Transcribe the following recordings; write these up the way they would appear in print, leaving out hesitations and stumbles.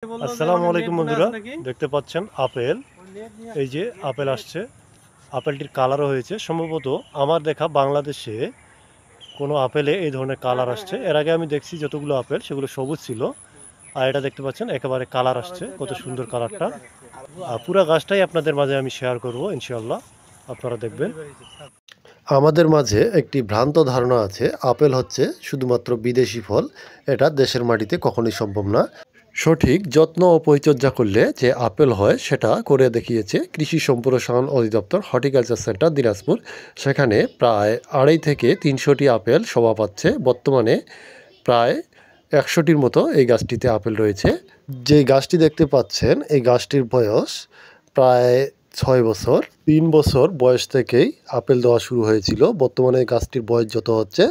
আসসালামু আলাইকুম বন্ধুরা, দেখতে পাচ্ছেন আপেল। এই যে আপেল আসছে, আপেলটির কালারও হয়েছে। সম্ভবত আমার দেখা বাংলাদেশে কোনো আপেলে এই ধরনের কালার আসছে। এর আগে আমি দেখছি যতগুলো আপেল সেগুলো সবুজ ছিল, আর এটা দেখতে পাচ্ছেন একেবারে কালার আসছে। কত সুন্দর কালারটা! পুরো গাছটাই আপনাদের মাঝে আমি শেয়ার করব ইনশাআল্লাহ, আপনারা দেখবেন। আমাদের মাঝে একটি ভ্রান্ত ধারণা আছে, আপেল হচ্ছে শুধুমাত্র বিদেশি ফল, এটা দেশের মাটিতে কখনোই সম্ভব না। সঠিক যত্ন ও পরিচর্যা করলে যে আপেল হয় সেটা করে দেখিয়েছে কৃষি সম্প্রসারণ অধিদপ্তর হর্টিকালচার সেন্টার দিনাজপুর। সেখানে প্রায় 250 থেকে 300টি আপেল শোভা পাচ্ছে। বর্তমানে প্রায় 100টির মতো এই গাছটিতে আপেল রয়েছে। যে গাছটি দেখতে পাচ্ছেন এই গাছটির বয়স প্রায় 6 বছর। 3 বছর বয়স থেকেই আপেল দেওয়া শুরু হয়েছিল। বর্তমানে গাছটির বয়স যত হচ্ছে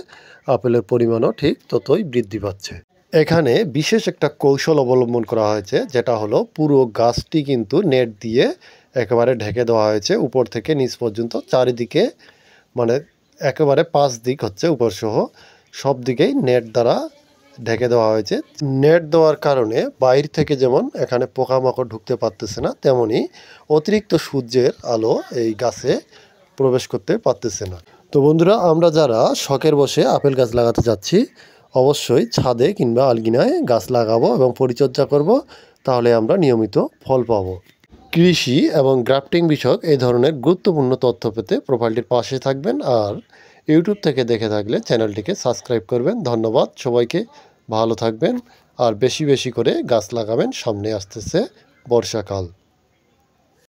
আপেলের পরিমাণও ঠিক ততই বৃদ্ধি পাচ্ছে। এখানে বিশেষ একটা কৌশল অবলম্বন করা হয়েছে, যেটা হলো পুরো গাছটি কিন্তু নেট দিয়ে একেবারে ঢেকে দেওয়া হয়েছে উপর থেকে নিচ পর্যন্ত। চারিদিকে মানে একেবারে 5 দিক হচ্ছে উপর সহ সব দিকেই নেট দ্বারা ঢেকে দেওয়া হয়েছে। নেট দেওয়ার কারণে বাইর থেকে যেমন এখানে পোকামাকড় ঢুকতে পারতেছে না, তেমনি অতিরিক্ত সূর্যের আলো এই গাছে প্রবেশ করতে পারতেছে না। তো বন্ধুরা, আমরা যারা শখের বসে আপেল গাছ লাগাতে যাচ্ছি, অবশ্যই ছাদে কিংবা আলগিনায় গাছ লাগাবো এবং পরিচর্যা করব, তাহলে আমরা নিয়মিত ফল পাবো। কৃষি এবং গ্রাফটিং বিষয়ক এই ধরনের গুরুত্বপূর্ণ তথ্য পেতে প্রোফাইলটির পাশে থাকবেন, আর ইউটিউব থেকে দেখে থাকলে চ্যানেলটিকে সাবস্ক্রাইব করবেন। ধন্যবাদ সবাইকে, ভালো থাকবেন আর বেশি বেশি করে গাছ লাগাবেন। সামনে আসতেছে বর্ষাকাল।